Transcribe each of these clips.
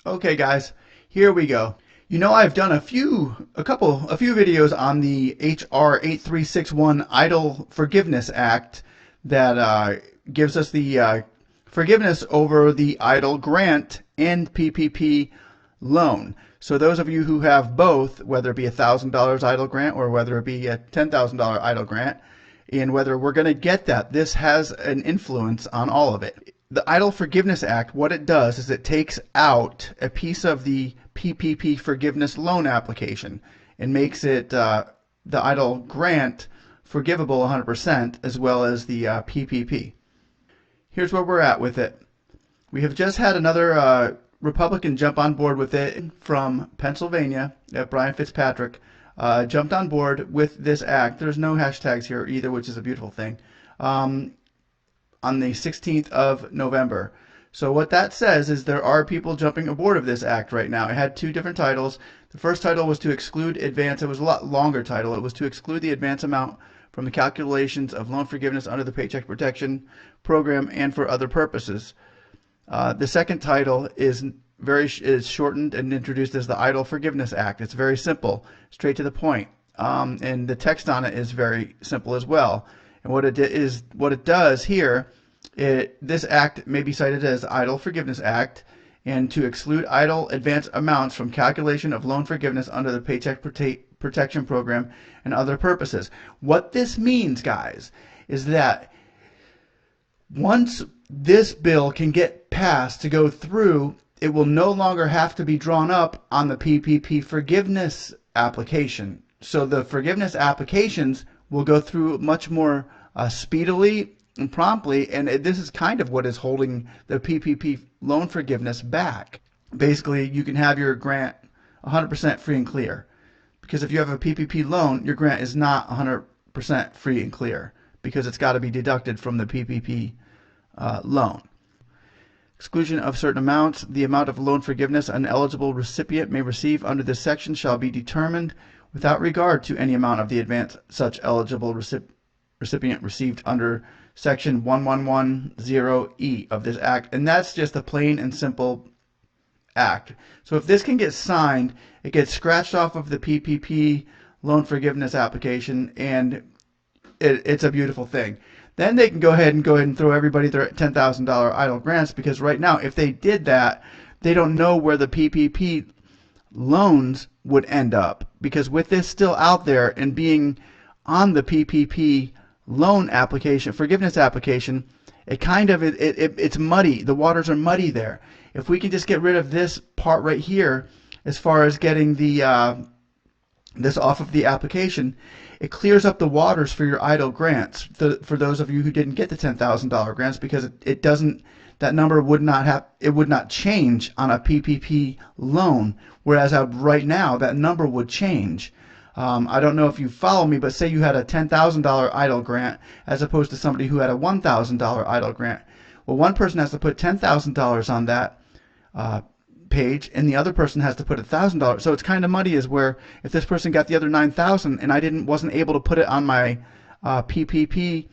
Okay, guys, here we go. You know, I've done a few videos on the HR 8361 Idle Forgiveness Act that gives us the forgiveness over the idle grant and PPP loan. So those of you who have both, whether it be $1,000 idle grant or whether it be a $10,000 idle grant, and whether we're going to get that, this has an influence on all of it. The Idle Forgiveness Act, what it does is it takes out a piece of the PPP forgiveness loan application and makes it the idle grant forgivable 100% as well as the PPP. Here's where we're at with it. We have just had another Republican jump on board with it from Pennsylvania, Brian Fitzpatrick, jumped on board with this act. There's no hashtags here either, which is a beautiful thing. On the 16th of November. So what that says is there are people jumping aboard of this act right now. It had two different titles. The first title was to exclude advance. It was a lot longer title. It was to exclude the advance amount from the calculations of loan forgiveness under the Paycheck Protection Program and for other purposes. The second title is shortened and introduced as the Idle Forgiveness Act. It's very simple, straight to the point, and the text on it is very simple as well. And what it does here, this act may be cited as Idle Forgiveness Act, and to exclude idle advance amounts from calculation of loan forgiveness under the Paycheck Protection Program and other purposes. What this means, guys, is that once this bill can get passed to go through, it will no longer have to be drawn up on the PPP forgiveness application. So the forgiveness applications will go through much more speedily and promptly, and this is kind of what is holding the PPP loan forgiveness back. Basically, you can have your grant 100% free and clear, because if you have a PPP loan, your grant is not 100% free and clear because it's got to be deducted from the PPP loan. Exclusion of certain amounts. The amount of loan forgiveness an eligible recipient may receive under this section shall be determined without regard to any amount of the advance such eligible recipient received under section 1110E of this act. And that's just a plain and simple act. So if this can get signed, it gets scratched off of the PPP loan forgiveness application, and it's a beautiful thing. Then they can go ahead and throw everybody their $10,000 idle grants, because right now, if they did that, they don't know where the PPP loans would end up, because with this still out there and being on the PPP loan application, forgiveness application, it kind of it's muddy. The waters are muddy there. If we can just get rid of this part right here, as far as getting the this off of the application, it clears up the waters for your idle grants for those of you who didn't get the $10,000 grants, because it doesn't, that number would not change on a PPP loan, whereas right now that number would change. I don't know if you follow me, but say you had a $10,000 idle grant as opposed to somebody who had a $1,000 idle grant. Well, one person has to put $10,000 on that page, and the other person has to put $1,000. So it's kind of muddy, as where if this person got the other $9,000 and I wasn't able to put it on my PPP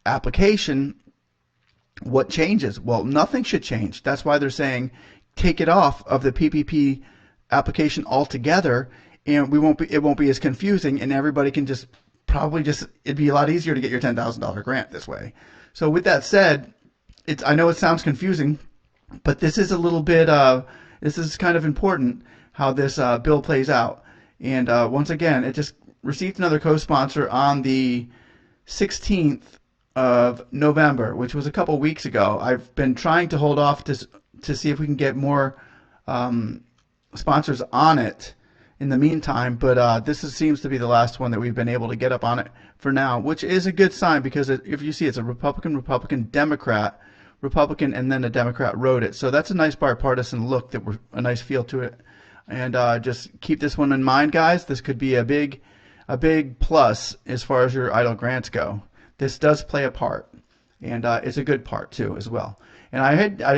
application, what changes? Well, nothing should change. That's why they're saying take it off of the PPP application altogether, and it won't be as confusing, and everybody can it'd be a lot easier to get your $10,000 grant this way. So with that said, I know it sounds confusing, but this is a little bit this is kind of important how this bill plays out. And once again, it just received another co-sponsor on the 16th of November, which was a couple weeks ago. I've been trying to hold off to see if we can get more sponsors on it in the meantime, but this seems to be the last one that we've been able to get up on it for now, which is a good sign, because if you see, it's a Republican, Democrat, Republican, and then a Democrat wrote it. So that's a nice bipartisan look, a nice feel to it. And just keep this one in mind, guys. This could be a big plus as far as your idle grants go. This does play a part, and it's a good part too as well. And I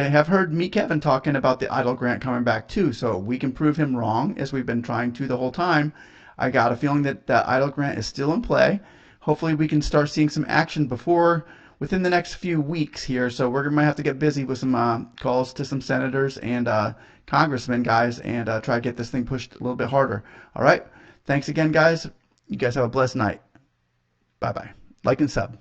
have heard Meet Kevin talking about the idle grant coming back too, so we can prove him wrong, as we've been trying to the whole time. I got a feeling that idle grant is still in play. Hopefully we can start seeing some action before within the next few weeks here. So we're gonna have to get busy with some calls to some senators and congressmen, guys, and try to get this thing pushed a little bit harder. All right. Thanks again, guys. You guys have a blessed night. Bye bye. Like and sub.